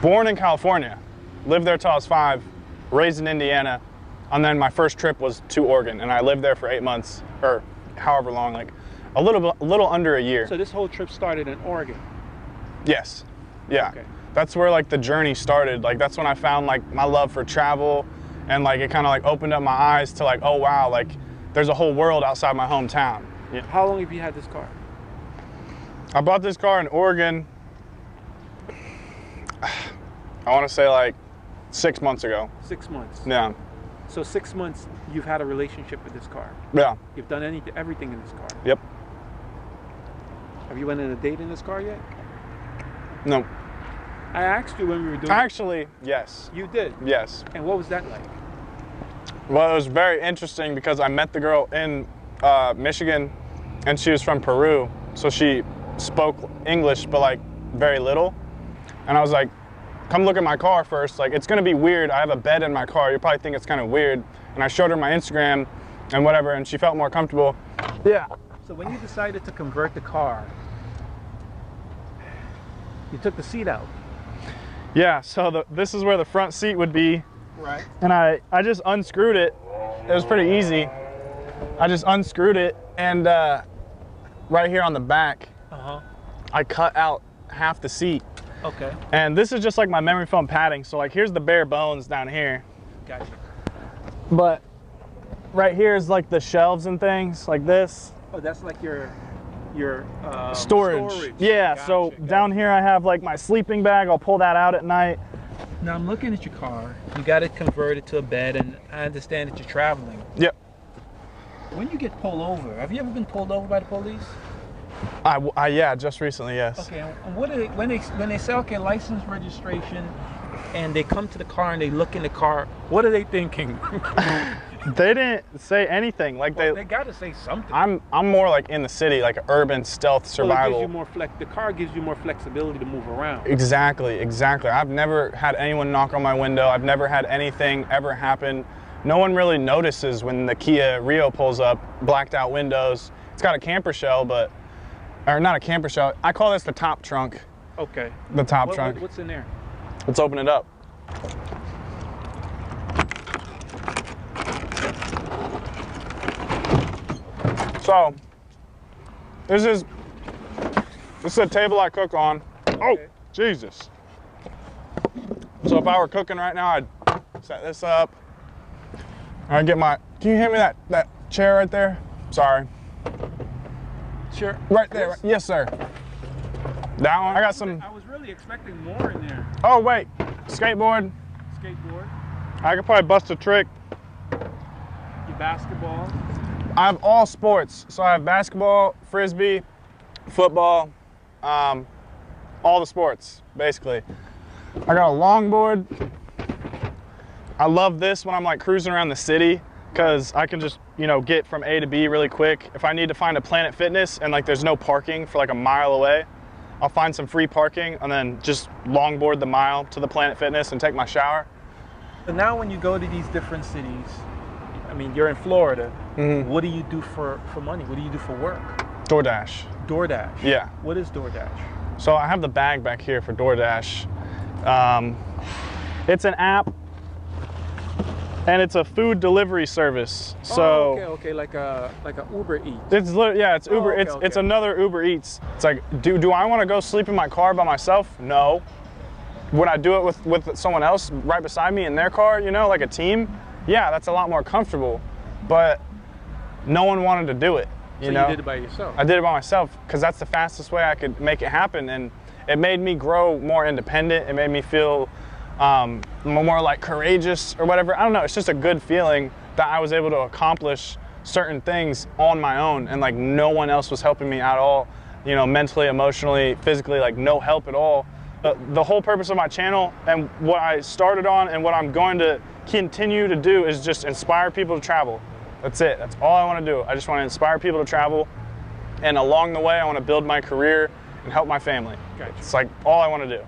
Born in California, lived there till I was 5, raised in Indiana, and then my first trip was to Oregon, and I lived there for 8 months, or however long, like a little under a year. So this whole trip started in Oregon? Yes, yeah. Okay. That's where like the journey started. Like that's when I found like my love for travel, and like it kind of like opened up my eyes to like, oh wow, like there's a whole world outside my hometown. Yeah. How long have you had this car? I bought this car in Oregon, I want to say like 6 months ago. 6 months? Yeah. So 6 months you've had a relationship with this car? Yeah. You've done everything in this car? Yep. Have you went on a date in this car yet? No. I asked you when we were doing Actually, yes. You did? Yes. And what was that like? Well, it was very interesting because I met the girl in Michigan, and she was from Peru, so she spoke English, but like very little. And I was like, come look at my car first. Like, it's gonna be weird. I have a bed in my car. You probably think it's kind of weird. And I showed her my Instagram and whatever, and she felt more comfortable. Yeah. So when you decided to convert the car, you took the seat out. Yeah, so this is where the front seat would be. Right. And I just unscrewed it. It was pretty easy. I just unscrewed it, and right here on the back, I cut out half the seat. Okay. And this is just like my memory foam padding. So like here's the bare bones down here. Gotcha. But right here is like the shelves and things like this. Oh, that's like your storage. Yeah, Gotcha, so down here I have like my sleeping bag. I'll pull that out at night. Now I'm looking at your car. You got it converted to a bed, and I understand that you're traveling. Yep. When you get pulled over, have you ever been pulled over by the police? Yeah, just recently, yes. Okay, and what are when they say, okay, license, registration, and they come to the car and they look in the car, what are they thinking? They didn't say anything. Like they got to say something. I'm more like in the city, like urban stealth survival. Well, it gives you the car gives you more flexibility to move around. Exactly. I've never had anyone knock on my window. I've never had anything ever happen. No one really notices when the Kia Rio pulls up, blacked out windows. It's got a camper shell, or not a camper shell. I call this the top trunk. Okay. The top trunk. What's in there? Let's open it up. So, this is a table I cook on. Okay. Oh, Jesus. So if I were cooking right now, I'd set this up. I'd get can you hand me that chair right there? Sorry. Sure. Right there. Right. Yes, sir. That one. I got some. I was really expecting more in there. Oh, wait. Skateboard. Skateboard. I could probably bust a trick. Your basketball. I have all sports. So I have basketball, frisbee, football, all the sports, basically. I got a longboard. I love this when I'm like cruising around the city, because I can just, get from A to B really quick. If I need to find a Planet Fitness and like there's no parking for like a mile away, I'll find some free parking and then just longboard the mile to the Planet Fitness and take my shower. So now when you go to these different cities, I mean, you're in Florida, what do you do for money? What do you do for work? DoorDash. DoorDash? Yeah. What is DoorDash? So I have the bag back here for DoorDash. It's an app, and it's a food delivery service. So okay, like a Uber Eats. It's Uber. Okay, It's another Uber Eats. It's like, do I want to go sleep in my car by myself? No. Would I do it with someone else right beside me in their car? Like a team? Yeah, that's a lot more comfortable. But no one wanted to do it. You did it by yourself? I did it by myself because that's the fastest way I could make it happen, and it made me grow more independent. It made me feel more like courageous or whatever. I don't know. It's just a good feeling that I was able to accomplish certain things on my own, and like no one else was helping me at all. Mentally, emotionally, physically, like no help at all. The whole purpose of my channel and what I started on and what I'm going to continue to do is just inspire people to travel. That's it. That's all I want to do. I just want to inspire people to travel, and along the way I want to build my career and help my family. Gotcha. It's like all I want to do.